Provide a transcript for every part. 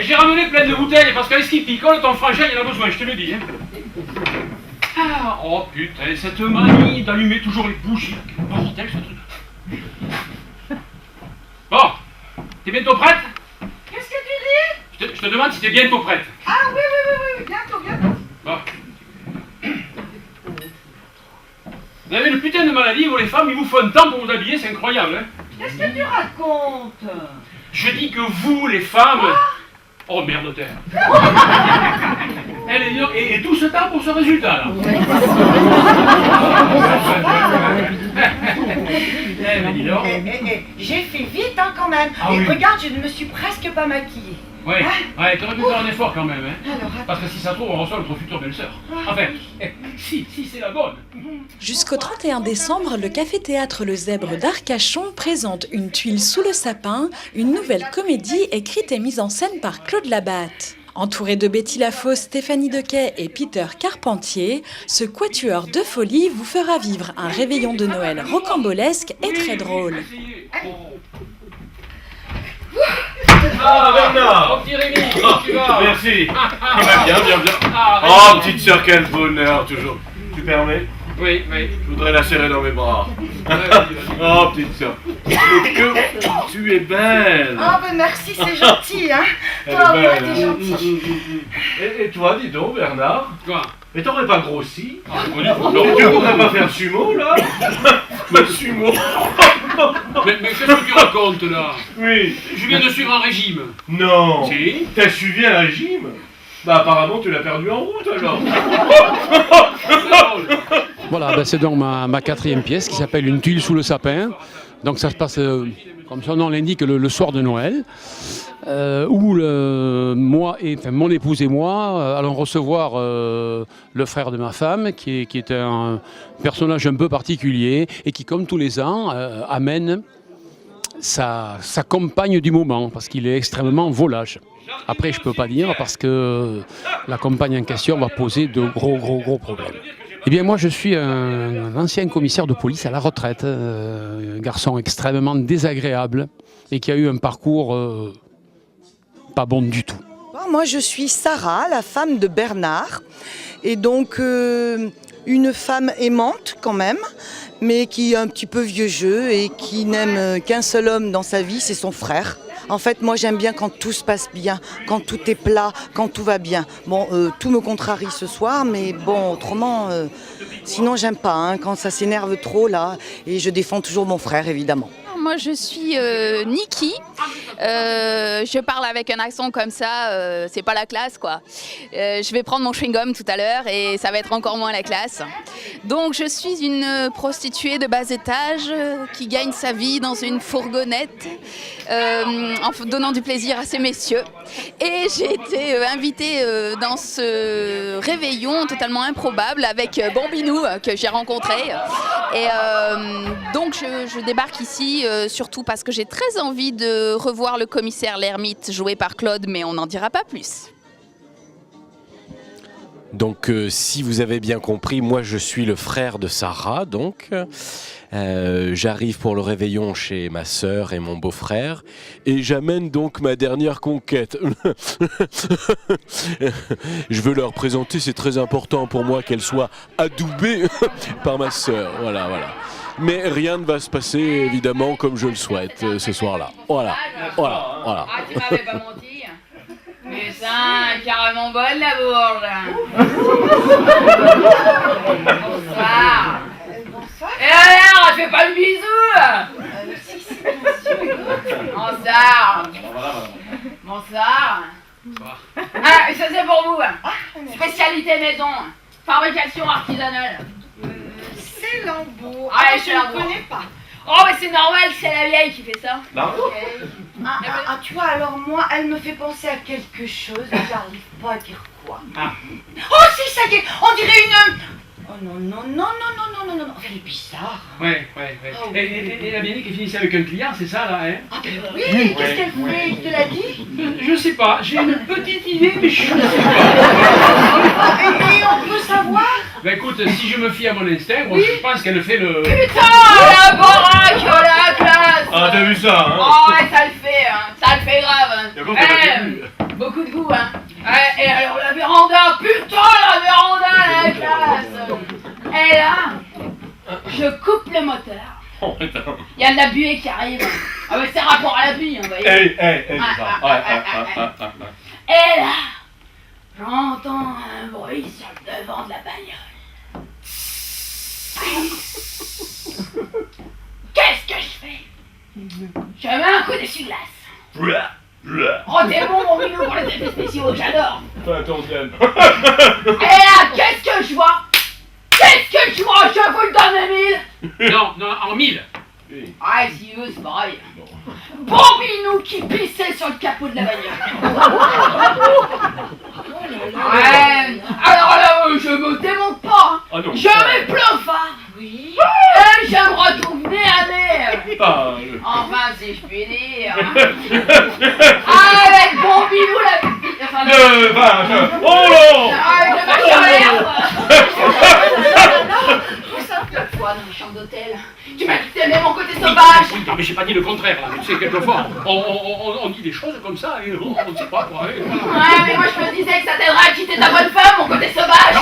j'ai ramené plein de bouteilles parce qu'avec ce qui picole, ton frangin, il en a besoin, je te le dis. Hein. Ah, oh putain, cette manie d'allumer toujours les bougies. Bordel, ce truc. Bon, t'es bientôt prête? Qu'est-ce que tu dis? Je te demande si t'es bientôt prête. Ah oui, bientôt. Bon. Vous avez une putain de maladie, vous les femmes, il vous faut un temps pour vous habiller, c'est incroyable. Hein. Qu'est-ce que tu racontes? Je dis que vous, les femmes... Oh merde de terre. Et tout ce temps pour ce résultat là. J'ai fait vite hein, quand même. Ah, et oui. regarde, je ne me suis presque pas maquillée. Ouais, ouais, t'aurais pu faire un effort quand même. Hein. Alors, parce que si ça se trouve, on reçoit notre future belle-sœur. Enfin, si c'est la bonne. Jusqu'au 31 décembre, le Café-Théâtre Le Zèbre d'Arcachon présente Une tuile sous le sapin, une nouvelle comédie écrite et mise en scène par Claude Labatte. Entouré de Betty Lafosse, Stéphanie Dequet et Peter Carpentier, ce quatuor de folie vous fera vivre un réveillon de Noël rocambolesque et très drôle. Ah, Bernard! Oh, petit Rémi, comment tu vas? Merci. Bien. Oh, petite sœur, quel bonheur, toujours. Tu permets? Oui. Je voudrais la serrer dans mes bras. Oh, petite sœur. Que tu es belle. Ah ben merci, c'est gentil hein. Elle Toi, est moi, belle, t'es hein. gentil. Et toi, dis donc, Bernard, Quoi? mais t'aurais pas grossi? Ah, Tu voudrais pas faire sumo, là? Mais sumo? Mais qu'est-ce que tu racontes là? Oui. Je viens de suivre un régime. Non. Si. T'as suivi un régime? Bah apparemment tu l'as perdu en route alors. Voilà, ben c'est donc ma quatrième pièce qui s'appelle Une tuile sous le sapin. Donc ça se passe, comme son nom l'indique, le soir de Noël, où mon épouse et moi allons recevoir le frère de ma femme, qui est un personnage un peu particulier et qui, comme tous les ans, amène sa compagne du moment, parce qu'il est extrêmement volage. Après, je ne peux pas dire, parce que la compagne en question va poser de gros problèmes. Eh bien, moi, je suis un ancien commissaire de police à la retraite, un garçon extrêmement désagréable et qui a eu un parcours pas bon du tout. Moi, je suis Sarah, la femme de Bernard, et donc une femme aimante quand même, mais qui est un petit peu vieux jeu et qui n'aime qu'un seul homme dans sa vie, c'est son frère. En fait, moi, j'aime bien quand tout se passe bien, quand tout est plat, quand tout va bien. Bon, tout me contrarie ce soir, mais bon, autrement, sinon, j'aime pas, hein, quand ça s'énerve trop, là, et je défends toujours mon frère, évidemment. Moi, je suis Niki. Je parle avec un accent comme ça, c'est pas la classe, quoi. Je vais prendre mon chewing-gum tout à l'heure et ça va être encore moins la classe. Donc, je suis une prostituée de bas étage qui gagne sa vie dans une fourgonnette en donnant du plaisir à ces messieurs. Et j'ai été invitée dans ce réveillon totalement improbable avec Bambinou que j'ai rencontré. Et donc, je débarque ici surtout parce que j'ai très envie de revoir le commissaire L'Ermite joué par Claude, mais on n'en dira pas plus. Donc si vous avez bien compris, moi je suis le frère de Sarah, donc j'arrive pour le réveillon chez ma sœur et mon beau-frère et j'amène donc ma dernière conquête. Je veux leur présenter, c'est très important pour moi qu'elle soit adoubée par ma sœur, voilà. Mais rien ne va se passer évidemment comme je le souhaite ce soir-là. Voilà. Ah, tu m'avais pas menti. Mais ça, carrément bonne la bourge. Bonsoir. Et alors, fais pas le bisou. Bonsoir. Ah, ça c'est pour vous. Spécialité maison. Fabrication artisanale. C'est Lambeau. Ah, je ne connais pas. Oh, mais c'est normal, c'est la vieille qui fait ça. Tu vois, alors moi, elle me fait penser à quelque chose, j'arrive pas à dire quoi. Oh si, ça y est, on dirait une... Oh non, elle est bizarre. Ouais. Oh, Et la Bénie qui finissait avec un client, c'est ça là, hein? Ah ben oui, qu'est-ce qu'elle voulait, il te l'a dit? Je sais pas, j'ai une petite idée, mais je sais pas. Et on peut savoir? Ben écoute, si je me fie à mon instinct, moi, je pense qu'elle fait le... Putain, la baraque, la classe. Ah t'as vu ça hein? Oh, ouais, ça le fait grave. Y'a pas qu'on a vu. Beaucoup Oh, putain. Il y a de la buée qui arrive. Ah mais c'est rapport à la pluie, hein, vous voyez. C'est ça. Et là, j'entends un bruit sur le devant de la bagnole. Qu'est-ce que je fais? Je mets un coup d'essuie-glace. Oh, t'es bon, mon minou, pour les effets spéciaux, j'adore. Fais attention. Et là, qu'est-ce que je vois? Qu'est-ce que je vois? Je vous le donne, Emile. Non, non, en 1000. Ah, si vous, c'est pareil. Bambinou qui pissait sur le capot de la bagnole. Ouais, alors là, je me démonte pas. Hein. Ah non. Je mets plein phare. Oui. Et je me retrouve nez à nez. Enfin, si je puis dire. Avec Bambinou, la petite. Enfin, Oh là. avec le machin à l'air. L'autre fois dans les chambres d'hôtel, tu m'as dit que t'aimais mon côté sauvage. Oui, non, mais j'ai pas dit le contraire, là. Tu sais, quelquefois, on dit des choses comme ça et on ne sait pas quoi. Et voilà. Ouais, mais moi je me disais que ça t'aiderait à quitter ta bonne femme, mon côté sauvage.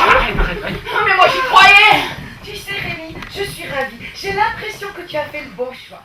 Mais moi j'y croyais. Tu sais Rémi, je suis ravie. J'ai l'impression que tu as fait le bon choix.